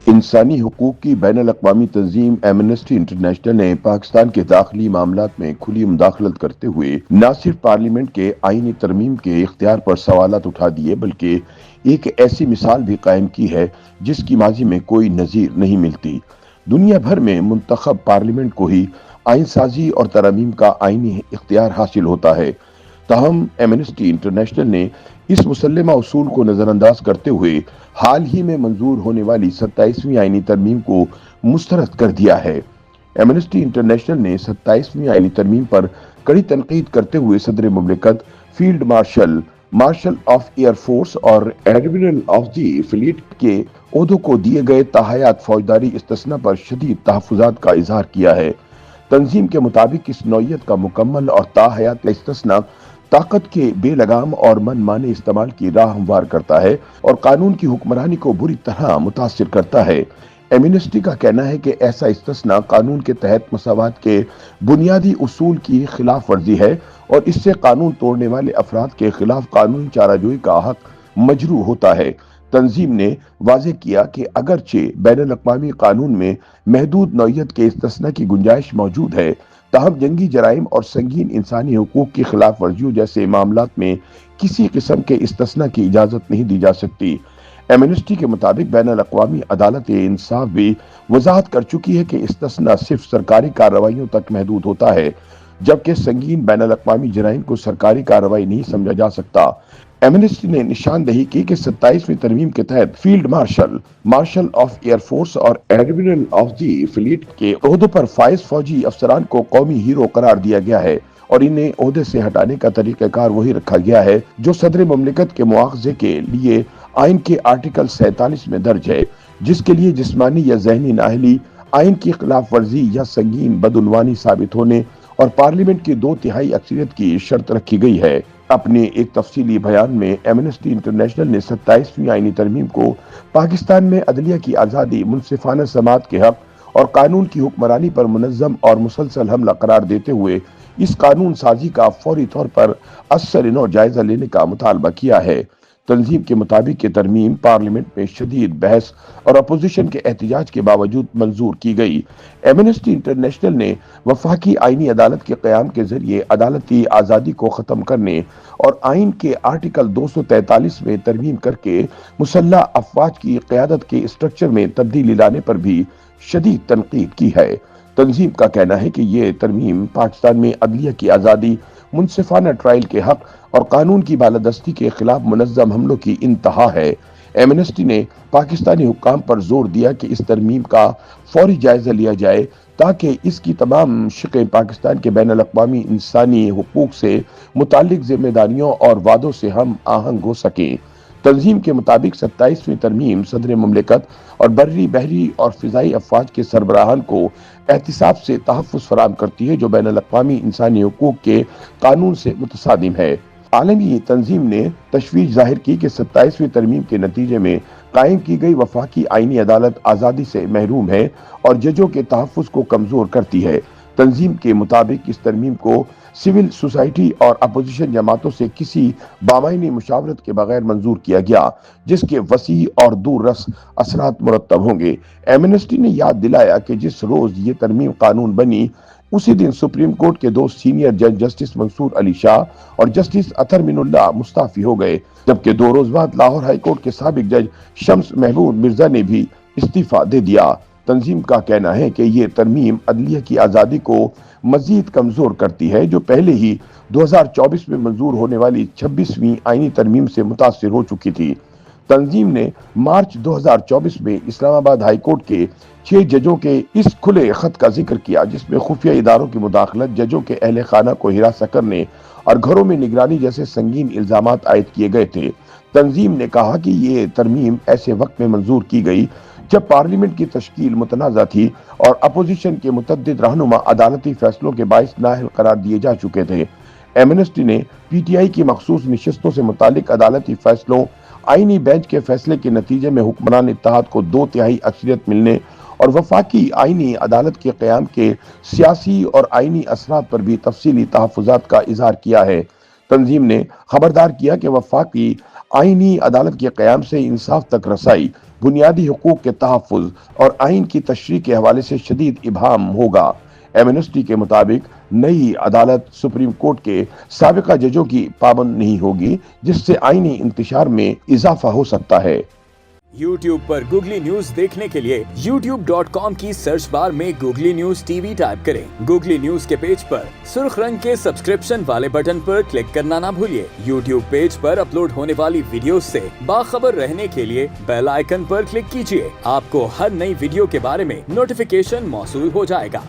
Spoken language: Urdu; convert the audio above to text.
انسانی حقوق کی بین الاقوامی تنظیم ایمنسٹی انٹرنیشنل نے پاکستان کے داخلی معاملات میں کھلی مداخلت کرتے ہوئے نہ صرف پارلیمنٹ کے آئینی ترمیم کے اختیار پر سوالات اٹھا دیے بلکہ ایک ایسی مثال بھی قائم کی ہے جس کی ماضی میں کوئی نظیر نہیں ملتی۔ دنیا بھر میں منتخب پارلیمنٹ کو ہی آئین سازی اور ترامیم کا آئینی اختیار حاصل ہوتا ہے، تاہم ایمنسٹی انٹرنیشنل نے اس مسلمہ اصول کو نظر انداز کرتے ہوئے حال ہی میں منظور ہونے والی 27ویں آئینی ترمیم کو مسترد کر دیا ہے۔ ایمنسٹی انٹرنیشنل نے 27ویں آئینی ترمیم پر کڑی تنقید کرتے ہوئے صدر مملکت، field marshal, martial of air force اور ایڈمرل آف دی فلیٹ کے عہدوں کو دیے گئے تاحیات فوجداری استثناء پر شدید تحفظات کا اظہار کیا ہے۔ تنظیم کے مطابق اس نوعیت کا مکمل اور تاحیات کا استثناء طاقت کے بے لگام اور من مانے استعمال کی راہ ہموار کرتا ہے اور قانون کی حکمرانی کو بری طرح متاثر کرتا ہے۔ ایمنسٹی کا کہنا ہے کہ ایسا استثناء قانون کے تحت مساوات کے بنیادی اصول کی خلاف ورزی ہے اور اس سے قانون توڑنے والے افراد کے خلاف قانونی چارہ جوئی کا حق مجروح ہوتا ہے۔ تنظیم نے واضح کیا کہ اگرچہ بین الاقوامی قانون میں محدود نوعیت کے استثناء کی گنجائش موجود ہے، تاہم جنگی جرائم اور سنگین انسانی حقوق کی خلاف ورزیوں جیسے معاملات میں کسی قسم کے استثناء کی اجازت نہیں دی جا سکتی۔ ایمنسٹی کے مطابق بین الاقوامی عدالت انصاف بھی وضاحت کر چکی ہے کہ استثناء صرف سرکاری کارروائیوں تک محدود ہوتا ہے، جبکہ سنگین بین الاقوامی جرائم کو سرکاری کارروائی نہیں سمجھا جا سکتا۔ ایمنسٹی نے نشاندہی کی کہ 27ویں ترمیم کے تحت field marshal, martial of air force اور ایڈمرل آف دی فلیٹ کے عہدوں پر فائز فوجی افسران کو قومی ہیرو قرار دیا گیا ہے اور انہیں عہدے سے ہٹانے کا طریقہ کار وہی رکھا گیا ہے جو صدر مملکت کے مواخذے کے لیے آئین کے آرٹیکل 47 میں درج ہے، جس کے لیے جسمانی یا ذہنی نااہلی، آئین کی خلاف ورزی یا سنگین بدعنوانی ثابت ہونے اور پارلیمنٹ کی 2/3 اکثریت کی شرط رکھی گئی ہے۔ اپنے ایک تفصیلی بیان میں ایمنسٹی انٹرنیشنل نے 27ویں آئینی ترمیم کو پاکستان میں عدلیہ کی آزادی، منصفانہ سماعت کے حق اور قانون کی حکمرانی پر منظم اور مسلسل حملہ قرار دیتے ہوئے اس قانون سازی کا فوری طور پر اثر نو جائزہ لینے کا مطالبہ کیا ہے۔ تنظیم کے مطابق یہ ترمیم پارلیمنٹ میں شدید بحث اور اپوزیشن کے احتجاج کے باوجود منظور کی گئی۔ ایمنسٹی انٹرنیشنل نے وفاقی آئینی عدالت کے قیام کے ذریعے عدالتی آزادی کو ختم کرنے اور آئین کے آرٹیکل 243 میں ترمیم کر کے مسلح افواج کی قیادت کے اسٹرکچر میں تبدیلی لانے پر بھی شدید تنقید کی ہے۔ تنظیم کا کہنا ہے کہ یہ ترمیم پاکستان میں عدلیہ کی آزادی، منصفانہ ٹرائل کے حق اور قانون کی بالادستی کے خلاف منظم حملوں کی انتہا ہے۔ ایمنسٹی نے پاکستانی حکام پر زور دیا کہ اس ترمیم کا فوری جائزہ لیا جائے تاکہ اس کی تمام شقیں پاکستان کے بین الاقوامی انسانی حقوق سے متعلق ذمہ داریوں اور وعدوں سے ہم آہنگ ہو سکیں۔ تنظیم کے مطابق 27ویں ترمیم صدر مملکت اور بری، بحری اور فضائی افواج کے سربراہان کو احتساب سے تحفظ فراہم کرتی ہے جو بین الاقوامی انسانی حقوق کے قانون سے متصادم ہے۔ عالمی تنظیم نے تشویش ظاہر کی کہ 27ویں ترمیم کے نتیجے میں قائم کی گئی وفاقی آئینی عدالت آزادی سے محروم ہے اور ججوں کے تحفظ کو کمزور کرتی ہے۔ تنظیم کے مطابق اس ترمیم کو سول سوسائٹی اور اپوزیشن جماعتوں سے کسی بامعنی مشاورت کے بغیر منظور کیا گیا، جس کے وسیع اور دور رس اثرات مرتب ہوں گے۔ ایمنسٹی نے یاد دلایا کہ جس روز یہ ترمیم قانون بنی، اسی دن سپریم کورٹ کے 2 سینئر جج جسٹس منصور علی شاہ اور جسٹس اطہر من اللہ مستعفی ہو گئے، جبکہ 2 روز بعد لاہور ہائی کورٹ کے سابق جج شمس محمود مرزا نے بھی استعفیٰ دے دیا۔ تنظیم کا کہنا ہے کہ یہ ترمیم عدلیہ کی آزادی کو مزید کمزور کرتی ہے، جو پہلے ہی 2024 میں منظور ہونے والی 26ویں آئینی ترمیم سے متاثر ہو چکی تھی۔ تنظیم نے مارچ 2024 میں اسلام آباد ہائی کورٹ کے 6 ججوں کے اس کھلے خط کا ذکر کیا جس میں خفیہ اداروں کی مداخلت، ججوں کے اہل خانہ کو ہراساں کرنے اور گھروں میں نگرانی جیسے سنگین الزامات عائد کیے گئے تھے۔ تنظیم نے کہا کہ یہ ترمیم ایسے وقت میں منظور کی گئی جب پارلیمنٹ کی تشکیل متنازع تھی اور اپوزیشن کے متعدد رہنما عدالتی فیصلوں کے باعث نااہل قرار دیے جا چکے تھے۔ ایمنسٹی نے پی ٹی آئی کی مخصوص نشستوں سے متعلق عدالتی فیصلوں، آئینی بینچ کے فیصلے کے نتیجے میں حکمران اتحاد کو 2/3 اکثریت ملنے اور وفاقی آئینی عدالت کے قیام کے سیاسی اور آئینی اثرات پر بھی تفصیلی تحفظات کا اظہار کیا ہے۔ تنظیم نے خبردار کیا کہ وفاقی آئینی عدالت کے قیام سے انصاف تک رسائی، بنیادی حقوق کے تحفظ اور آئین کی تشریح کے حوالے سے شدید ابہام ہوگا۔ ایمنسٹی کے مطابق نئی عدالت سپریم کورٹ کے سابقہ ججوں کی پابند نہیں ہوگی، جس سے آئینی انتشار میں اضافہ ہو سکتا ہے۔ یوٹیوب پر گوگلی نیوز دیکھنے کے لیے youtube.com کی سرچ بار میں googly news T V type کریں۔ گوگلی نیوز کے پیج پر سرخ رنگ کے سبسکرپشن والے بٹن پر کلک کرنا نہ بھولیے۔ یوٹیوب پیج پر اپلوڈ ہونے والی ویڈیوز سے باخبر رہنے کے لیے بیل آئیکن پر کلک کیجیے۔ آپ کو ہر نئی ویڈیو کے بارے میں نوٹیفیکیشن موصول ہو جائے گا۔